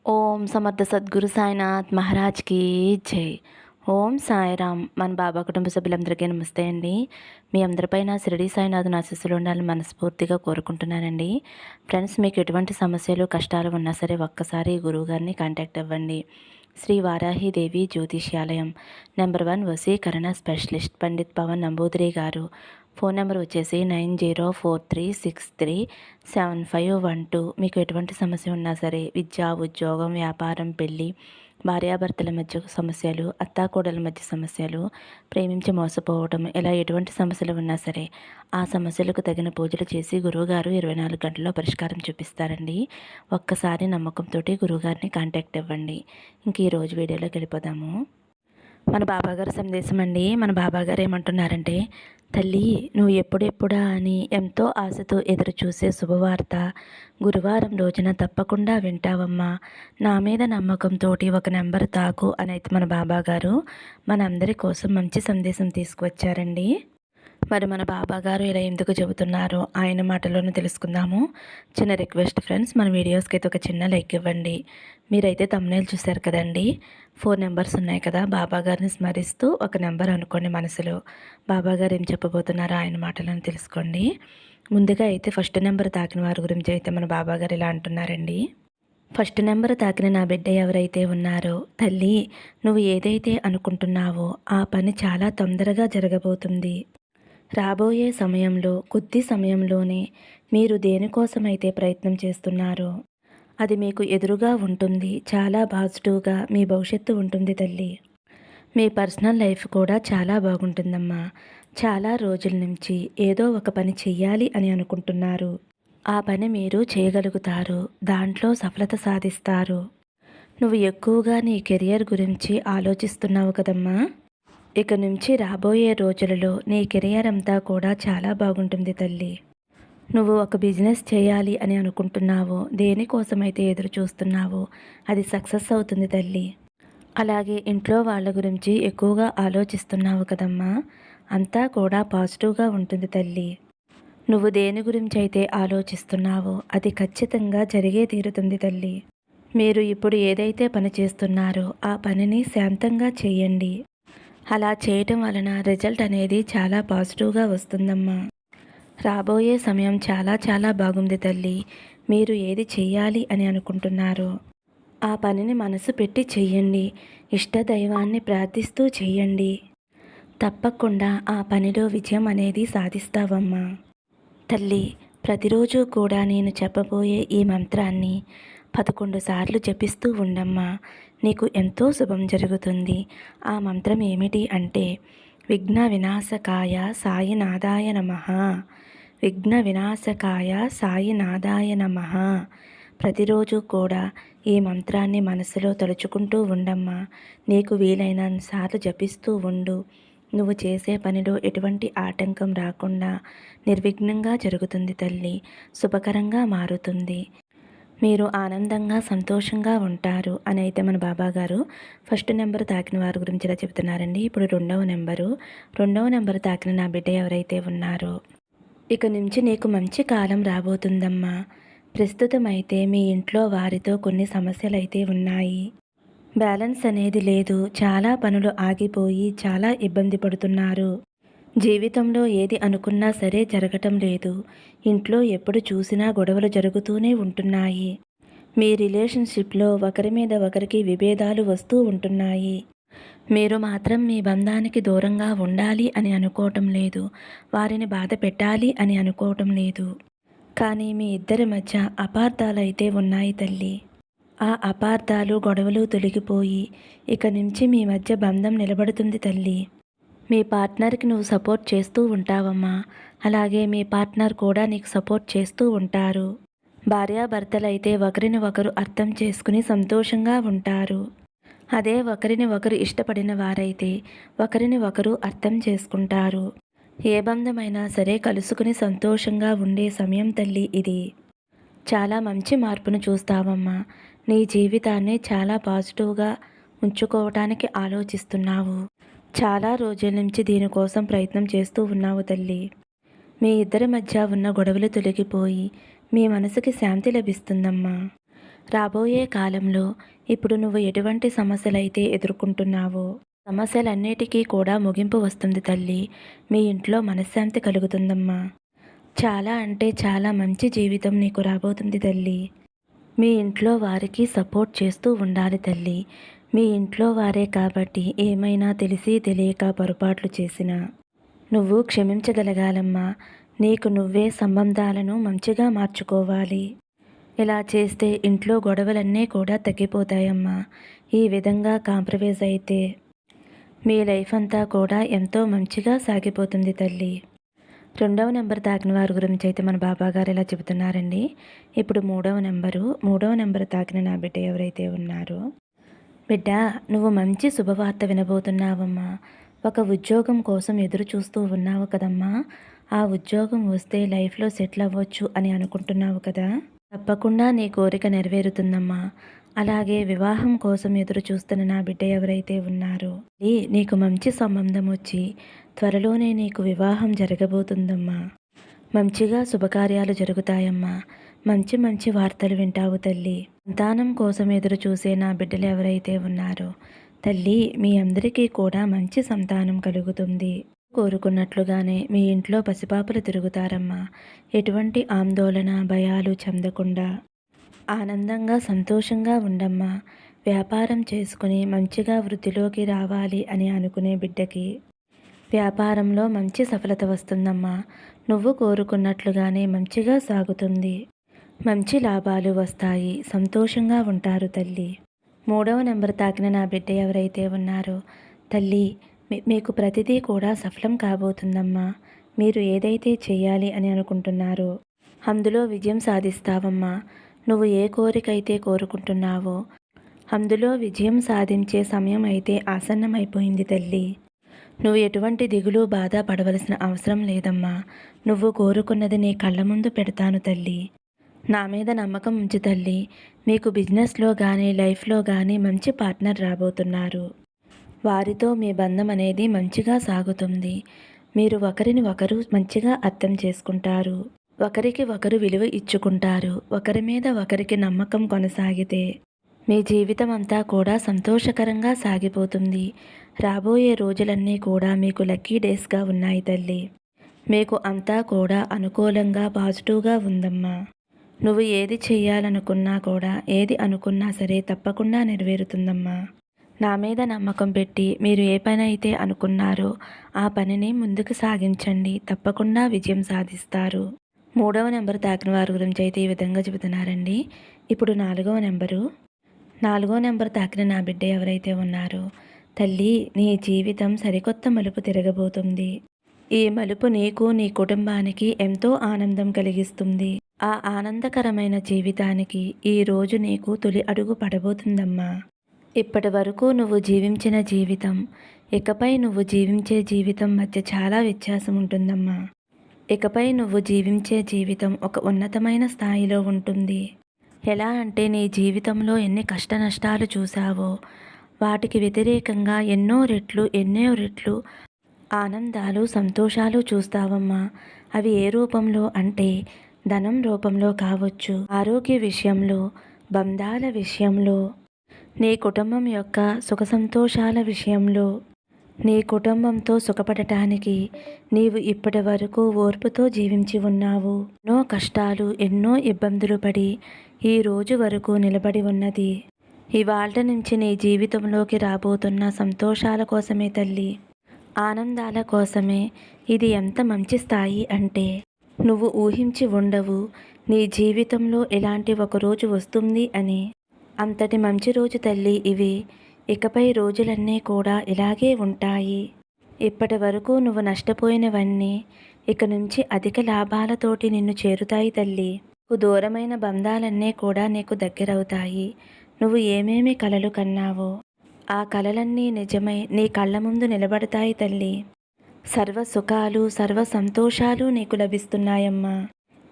ఓం సమర్థ సద్గురు సాయినాథ్ మహారాజ్కి జై. ఓం సాయిరామ్. మన బాబా కుటుంబ సభ్యులందరికీ నమస్తే అండి. మీ అందరిపైన షిరిడి సాయినాథుని ఆశీస్సులు ఉండాలని మనస్ఫూర్తిగా కోరుకుంటున్నానండి. ఫ్రెండ్స్, మీకు ఎటువంటి సమస్యలు కష్టాలు ఉన్నా సరే ఒక్కసారి గురువుగారిని కాంటాక్ట్ అవ్వండి. శ్రీ వారాహిదేవి జ్యోతిష్యాలయం, నెంబర్ 1 వశీకరణ స్పెషలిస్ట్ పండిత్ పవన్ నంబూదిరి గారు. ఫోన్ నెంబర్ వచ్చేసి 9043637512. మీకు ఎటువంటి సమస్య ఉన్నా సరే, విద్య, ఉద్యోగం, వ్యాపారం, పెళ్ళి, భార్యాభర్తల మధ్య సమస్యలు, అత్తాకోడల మధ్య సమస్యలు, ప్రేమించి మోసపోవటం, ఇలా ఎటువంటి సమస్యలు ఉన్నా సరే ఆ సమస్యలకు తగిన పూజలు చేసి గురువుగారు 24 గంటల్లో పరిష్కారం చూపిస్తారండి. ఒక్కసారి నమ్మకంతో గురువుగారిని కాంటాక్ట్ అవ్వండి. ఇంక ఈరోజు వీడియోలోకి వెళ్ళిపోదాము. మన బాబాగారు సందేశం అండి. మన బాబాగారు ఏమంటున్నారంటే, తల్లి, నువ్వు ఎప్పుడెప్పుడా అని ఎంతో ఆశతో ఎదురు చూసే శుభవార్త గురువారం రోజున తప్పకుండా వింటావమ్మా. నా మీద నమ్మకంతో ఒక నెంబర్ తాకు అని అయితే మన బాబాగారు మనందరి కోసం మంచి సందేశం తీసుకువచ్చారండి. మరి మన బాబాగారు ఇలా ఎందుకు చెబుతున్నారో ఆయన మాటల్లోనే తెలుసుకుందాము. చిన్న రిక్వెస్ట్ ఫ్రెండ్స్, మన వీడియోస్కి అయితే ఒక చిన్న లైక్ ఇవ్వండి. మీరైతే తమ్నేల్ చూశారు కదండి. 4 నెంబర్స్ ఉన్నాయి కదా. బాబాగారిని స్మరిస్తూ ఒక నెంబర్ అనుకోండి మనసులో. బాబాగారు ఏం చెప్పబోతున్నారో ఆయన మాటలను తెలుసుకోండి. ముందుగా అయితే ఫస్ట్ నెంబర్ తాకిన వారి గురించి అయితే మన బాబాగారు ఇలా అంటున్నారండి. ఫస్ట్ నెంబర్ తాకిన నా బిడ్డ ఎవరైతే ఉన్నారో, తల్లి, నువ్వు ఏదైతే అనుకుంటున్నావో ఆ పని చాలా తొందరగా జరగబోతుంది. రాబోయే సమయంలో కొద్ది సమయంలోనే మీరు దేనికోసమైతే ప్రయత్నం చేస్తున్నారో అది మీకు ఎదురుగా ఉంటుంది. చాలా పాజిటివ్గా మీ భవిష్యత్తు ఉంటుంది తల్లి. మీ పర్సనల్ లైఫ్ కూడా చాలా బాగుంటుందమ్మా. చాలా రోజుల నుంచి ఏదో ఒక పని చెయ్యాలి అని అనుకుంటున్నారు. ఆ పని మీరు చేయగలుగుతారు. దాంట్లో సఫలత సాధిస్తారు. నువ్వు ఎక్కువగా నీ కెరియర్ గురించి ఆలోచిస్తున్నావు కదమ్మా. ఇక నుంచి రాబోయే రోజులలో నీ కెరియర్ అంతా కూడా చాలా బాగుంటుంది తల్లి. నువ్వు ఒక బిజినెస్ చేయాలి అని అనుకుంటున్నావో, దేనికోసమైతే ఎదురు చూస్తున్నావో అది సక్సెస్ అవుతుంది తల్లి. అలాగే ఇంట్లో వాళ్ళ గురించి ఎక్కువగా ఆలోచిస్తున్నావు కదమ్మా, అంతా కూడా పాజిటివ్గా ఉంటుంది తల్లి. నువ్వు దేని గురించి అయితే ఆలోచిస్తున్నావో అది ఖచ్చితంగా జరిగే తీరుతుంది తల్లి. మీరు ఇప్పుడు ఏదైతే పని చేస్తున్నారో ఆ పనిని శాంతంగా చేయండి. అలా చేయటం వలన రిజల్ట్ అనేది చాలా పాజిటివ్గా వస్తుందమ్మా. రాబోయే సమయం చాలా చాలా బాగుంది తల్లి. మీరు ఏది చెయ్యాలి అని అనుకుంటున్నారో ఆ పనిని మనసు పెట్టి చెయ్యండి. ఇష్టదైవాన్ని ప్రార్థిస్తూ చెయ్యండి. తప్పకుండా ఆ పనిలో విజయం అనేది సాధిస్తావమ్మా. తల్లి, ప్రతిరోజు కూడా నేను చెప్పబోయే ఈ మంత్రాన్ని 11 సార్లు జపిస్తూ ఉండమ్మా. నీకు ఎంతో శుభం జరుగుతుంది. ఆ మంత్రం ఏమిటి అంటే, విఘ్న వినాశకాయ సాయినాథాయ నమః. విఘ్న వినాశకాయ సాయినాథాయ నమః. ప్రతిరోజు కూడా ఈ మంత్రాన్ని మనసులో తలుచుకుంటూ ఉండమ్మా. నీకు వీలైనంత సార్లు జపిస్తూ ఉండు. నువ్వు చేసే పనిలో ఎటువంటి ఆటంకం రాకుండా నిర్విఘ్నంగా జరుగుతుంది తల్లి. శుభకరంగా మారుతుంది. మీరు ఆనందంగా సంతోషంగా ఉంటారు అని అయితే మన బాబాగారు ఫస్ట్ నెంబర్ తాకిన వారి గురించి ఇలా చెబుతున్నారండి. ఇప్పుడు రెండవ నెంబర్ తాకిన నా బిడ్డ ఎవరైతే ఉన్నారో, ఇక నుంచి నీకు మంచి కాలం రాబోతుందమ్మా. ప్రస్తుతం అయితే మీ ఇంట్లో వారితో కొన్ని సమస్యలు అయితే ఉన్నాయి. బ్యాలెన్స్ అనేది లేదు. చాలా పనులు ఆగిపోయి చాలా ఇబ్బంది పడుతున్నారు. జీవితంలో ఏది అనుకున్నా సరే జరగటం లేదు. ఇంట్లో ఎప్పుడు చూసినా గొడవలు జరుగుతూనే ఉంటున్నాయి. మీ రిలేషన్షిప్లో ఒకరి మీద ఒకరికి విభేదాలు వస్తూ ఉంటున్నాయి. మీరు మాత్రం మీ బంధానికి దూరంగా ఉండాలి అని అనుకోవటం లేదు. వారిని బాధ పెట్టాలి అని అనుకోవటం లేదు. కానీ మీ ఇద్దరి మధ్య అపార్థాలైతే ఉన్నాయి తల్లి. ఆ అపార్థాలు, గొడవలు తొలగిపోయి ఇక నుంచి మీ మధ్య బంధం నిలబడుతుంది తల్లి. మీ పార్ట్నర్కి నువ్వు సపోర్ట్ చేస్తూ ఉంటావమ్మా. అలాగే మీ పార్ట్నర్ కూడా నీకు సపోర్ట్ చేస్తూ ఉంటారు. భార్యాభర్తలైతే ఒకరిని ఒకరు అర్థం చేసుకుని సంతోషంగా ఉంటారు. అదే ఒకరిని ఒకరు ఇష్టపడిన వారైతే ఒకరిని ఒకరు అర్థం చేసుకుంటారు. ఏ బంధమైనా సరే కలుసుకుని సంతోషంగా ఉండే సమయం తల్లి ఇది. చాలా మంచి మార్పును చూస్తావమ్మా. నీ జీవితాన్ని చాలా పాజిటివ్గా ఉంచుకోవటానికి ఆలోచిస్తున్నావు. చాలా రోజుల నుంచి దీనికోసం ప్రయత్నం చేస్తూ ఉన్నావు తల్లి. మీ ఇద్దరి మధ్య ఉన్న గొడవలు తొలగిపోయి మీ మనసుకి శాంతి లభిస్తుందమ్మా. రాబోయే కాలంలో ఇప్పుడు నువ్వు ఎటువంటి సమస్యలైతే ఎదుర్కొంటున్నావో సమస్యలన్నిటికీ కూడా ముగింపు వస్తుంది తల్లి. మీ ఇంట్లో మనశ్శాంతి కలుగుతుందమ్మా. చాలా అంటే చాలా మంచి జీవితం నీకు రాబోతుంది తల్లి. మీ ఇంట్లో వారికి సపోర్ట్ చేస్తూ ఉండాలి తల్లి. మీ ఇంట్లో వారే కాబట్టి ఏమైనా తెలిసి తెలియక పొరపాట్లు చేసినా నువ్వు క్షమించగలగాలమ్మా. నీకు నువ్వే సంబంధాలను మంచిగా మార్చుకోవాలి. ఇలా చేస్తే ఇంట్లో గొడవలన్నీ కూడా తగ్గిపోతాయమ్మా. ఈ విధంగా కాంప్రమైజ్ అయితే మీ లైఫ్ అంతా కూడా ఎంతో మంచిగా సాగిపోతుంది తల్లి. రెండవ నెంబర్ తాకిన వారి గురించి అయితే మన బాబాగారు ఇలా చెబుతున్నారండి. ఇప్పుడు మూడవ నెంబర్ తాకిన నా బిడ్డ ఎవరైతే ఉన్నారో, బిడ్డ నువ్వు మంచి శుభవార్త వినబోతున్నావమ్మా. ఒక ఉద్యోగం కోసం ఎదురు చూస్తూ ఉన్నావు కదమ్మా. ఆ ఉద్యోగం వస్తే లైఫ్లో సెటిల్ అవ్వచ్చు అని అనుకుంటున్నావు కదా. తప్పకుండా నీ కోరిక నెరవేరుతుందమ్మా. అలాగే వివాహం కోసం ఎదురు చూస్తున్న నా బిడ్డ ఎవరైతే ఉన్నారో నీకు మంచి సంబంధం వచ్చి త్వరలోనే నీకు వివాహం జరగబోతుందమ్మా. మంచిగా శుభకార్యాలు జరుగుతాయమ్మా. మంచి మంచి వార్తలు వింటావు తల్లి. సంతానం కోసం ఎదురు చూసే నా బిడ్డలు ఎవరైతే ఉన్నారో తల్లి, మీ అందరికీ కూడా మంచి సంతానం కలుగుతుంది. కోరుకున్నట్లుగానే మీ ఇంట్లో పసిపాపలు తిరుగుతారమ్మా. ఎటువంటి ఆందోళన భయాలు చెందకుండా ఆనందంగా సంతోషంగా ఉండమ్మా. వ్యాపారం చేసుకుని మంచిగా వృద్ధిలోకి రావాలి అని అనుకునే బిడ్డకి వ్యాపారంలో మంచి సఫలత వస్తుందమ్మా. నువ్వు కోరుకున్నట్లుగానే మంచిగా సాగుతుంది. మంచి లాభాలు వస్తాయి. సంతోషంగా ఉంటారు తల్లి. మూడవ నెంబర్ తాకిన నా బిడ్డ ఎవరైతే ఉన్నారో తల్లి, మీకు ప్రతిదీ కూడా సఫలం కాబోతుందమ్మా. మీరు ఏదైతే చేయాలి అని అనుకుంటున్నారో అందులో విజయం సాధిస్తావమ్మా. నువ్వు ఏ కోరిక అయితే కోరుకుంటున్నావో అందులో విజయం సాధించే సమయం అయితే ఆసన్నమైపోయింది తల్లి. నువ్వు ఎటువంటి దిగులు బాధ పడవలసిన అవసరం లేదమ్మా. నువ్వు కోరుకున్నది నీ కళ్ళ ముందు పెడతాను తల్లి. నా మీద నమ్మకం ఉంచు తల్లి. మీకు బిజినెస్లో కానీ లైఫ్లో కానీ మంచి పార్ట్నర్ రాబోతున్నారు. వారితో మీ బంధం అనేది మంచిగా సాగుతుంది. మీరు ఒకరిని ఒకరు మంచిగా అర్థం చేసుకుంటారు. ఒకరికి ఒకరు విలువ ఇచ్చుకుంటారు. ఒకరి మీద ఒకరికి నమ్మకం కొనసాగితే మీ జీవితం అంతా కూడా సంతోషకరంగా సాగిపోతుంది. రాబోయే రోజులన్నీ కూడా మీకు లక్కీ డేస్గా ఉన్నాయి తల్లి. మీకు అంతా కూడా అనుకూలంగా పాజిటివ్గా ఉందమ్మా. నువ్వు ఏది చెయ్యాలనుకున్నా కూడా ఏది అనుకున్నా సరే తప్పకుండా నెరవేరుతుందమ్మా. నా మీద నమ్మకం పెట్టి మీరు ఏ పని అయితే అనుకున్నారో ఆ పనిని ముందుకు సాగించండి. తప్పకుండా విజయం సాధిస్తారు. మూడవ నెంబర్ తాకిన వారి గురించి అయితే ఈ విధంగా చెబుతున్నారండి. ఇప్పుడు నాలుగో నెంబర్ తాకిన నా బిడ్డ ఎవరైతే ఉన్నారో తల్లి, నీ జీవితం సరికొత్త మలుపు తిరగబోతుంది. ఈ మలుపు నీకు నీ కుటుంబానికి ఎంతో ఆనందం కలిగిస్తుంది. ఆ ఆనందకరమైన జీవితానికి ఈ రోజు నీకు తొలి అడుగు పడబోతుందమ్మా. ఇప్పటి వరకు నువ్వు జీవించిన జీవితం ఇకపై నువ్వు జీవించే జీవితం మధ్య చాలా వ్యత్యాసం ఉంటుందమ్మా. ఇకపై నువ్వు జీవించే జీవితం ఒక ఉన్నతమైన స్థాయిలో ఉంటుంది. ఎలా అంటే నీ జీవితంలో ఎన్ని కష్ట నష్టాలు చూసావో వాటికి వ్యతిరేకంగా ఎన్నో రెట్లు ఆనందాలు సంతోషాలు చూస్తావమ్మా. అవి ఏ రూపంలో అంటే ధనం రూపంలో కావచ్చు, ఆరోగ్య విషయంలో, బంధాల విషయంలో, నీ కుటుంబం యొక్క సుఖ సంతోషాల విషయంలో. నీ కుటుంబంతో సుఖపడటానికి నీవు ఇప్పటి వరకు ఓర్పుతో జీవించి ఉన్నావు. ఎన్నో కష్టాలు ఎన్నో ఇబ్బందులు పడి ఈ రోజు వరకు నిలబడి ఉన్నది ఇవాళ నుంచి నీ జీవితంలోకి రాబోతున్న సంతోషాల కోసమే తల్లి. ఆనందాల కోసమే. ఇది ఎంత మంచి స్థాయి అంటే నువ్వు ఊహించి ఉండవు నీ జీవితంలో ఇలాంటి ఒక రోజు వస్తుంది అని. అంతటి మంచి రోజు తల్లి ఇవి. ఇకపై రోజులన్నీ కూడా ఇలాగే ఉంటాయి. ఇప్పటి వరకు నువ్వు నష్టపోయినవన్నీ ఇక నుంచి అధిక లాభాలతోటి నిన్ను చేరుతాయి తల్లి. నీకు దూరమైన బంధాలన్నీ కూడా నీకు దగ్గరవుతాయి. నువ్వు ఏమేమి కలలు కన్నావో ఆ కలలన్నీ నిజమై నీ కళ్ళ ముందు నిలబడతాయి తల్లి. సర్వ సుఖాలు సర్వ సంతోషాలు నీకు లభిస్తున్నాయమ్మా.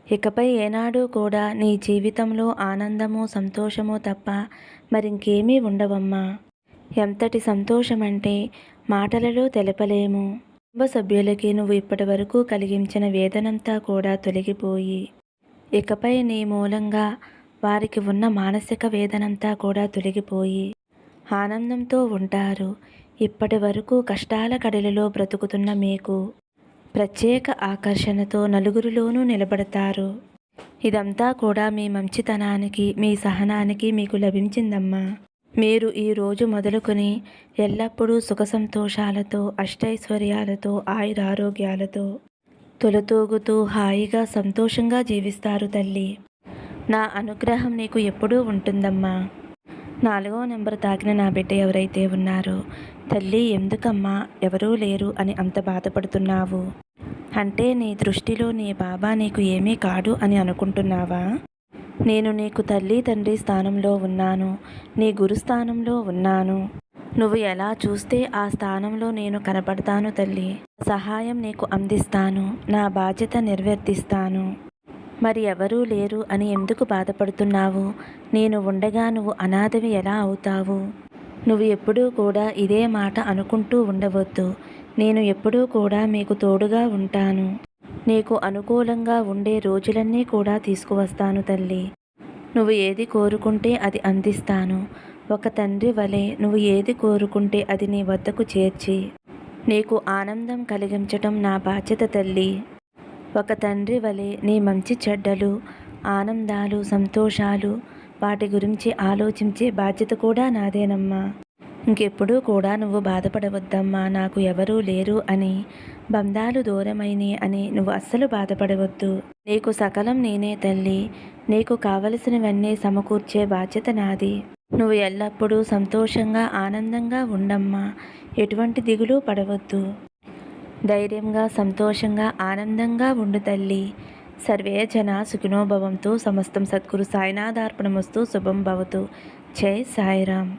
ఇకపై ఏనాడు కూడా నీ జీవితంలో ఆనందము సంతోషము తప్ప మరింకేమీ ఉండవమ్మా. ఎంతటి సంతోషమంటే మాటలలో తెలపలేము. కుటుంబ సభ్యులకి నువ్వు ఇప్పటి వరకు కలిగించిన వేదనంతా కూడా తొలగిపోయి ఇకపై నీ మూలంగా వారికి ఉన్న మానసిక వేదనంతా కూడా తొలగిపోయి ఆనందంతో ఉంటారు. ఇప్పటి వరకు కష్టాల కడలిలో బ్రతుకుతున్న మీకు ప్రత్యేక ఆకర్షణతో నలుగురిలోనూ నిలబడతారు. ఇదంతా కూడా మీ మంచితనానికి, మీ సహనానికి మీకు లభించిందమ్మా. మీరు ఈ రోజు మొదలుకొని ఎల్లప్పుడూ సుఖ సంతోషాలతో, అష్టైశ్వర్యాలతో, ఆయురారోగ్యాలతో తొలతూగుతూ హాయిగా సంతోషంగా జీవిస్తారు తల్లి. నా అనుగ్రహం నీకు ఎప్పుడూ ఉంటుందమ్మా. 4వ నెంబర్ తాకిన నా బిడ్డ ఎవరైతే ఉన్నారో, తల్లి ఎందుకమ్మా ఎవరూ లేరు అని అంత బాధపడుతున్నావు? అంటే నీ దృష్టిలో నీ బాబా నీకు ఏమీ కాడు అని అనుకుంటున్నావా? నేను నీకు తల్లి తండ్రి స్థానంలో ఉన్నాను, నీ గురు స్థానంలో ఉన్నాను. నువ్వు ఎలా చూస్తే ఆ స్థానంలో నేను కనపడతాను తల్లి. సహాయం నీకు అందిస్తాను, నా బాధ్యత నిర్వర్తిస్తాను. మరి ఎవరూ లేరు అని ఎందుకు బాధపడుతున్నావు? నేను ఉండగా నువ్వు అనాథవి ఎలా అవుతావు? నువ్వు ఎప్పుడూ కూడా ఇదే మాట అనుకుంటూ ఉండవద్దు. నేను ఎప్పుడూ కూడా మీకు తోడుగా ఉంటాను. నీకు అనుకూలంగా ఉండే రోజులన్నీ కూడా తీసుకువస్తాను తల్లి. నువ్వు ఏది కోరుకుంటే అది అందిస్తాను. ఒక తండ్రి వలె నువ్వు ఏది కోరుకుంటే అది నీ వద్దకు చేర్చి నీకు ఆనందం కలిగించటం నా బాధ్యత తల్లి. ఒక తండ్రి వలె నీ మంచి చెడ్డలు, ఆనందాలు, సంతోషాలు వాటి గురించి ఆలోచించే బాధ్యత కూడా నాదేనమ్మా. ఇంకెప్పుడూ కూడా నువ్వు బాధపడవద్దమ్మా. నాకు ఎవరూ లేరు అని, బంధాలు దూరమైనవి అని నువ్వు అస్సలు బాధపడవద్దు. నీకు సకలం నేనే తల్లి. నీకు కావలసినవన్నీ సమకూర్చే బాధ్యత నాది. నువ్వు ఎల్లప్పుడూ సంతోషంగా, ఆనందంగా ఉండమ్మా. ఎటువంటి దిగులు పడవద్దు. ధైర్యంగా, సంతోషంగా, ఆనందంగా ఉండు తల్లి. సర్వే జనా సుఖినో భవంతు. సమస్తం సద్గురు సాయినాథార్పణమస్తు. శుభం భవతు. జై సాయిరామ్.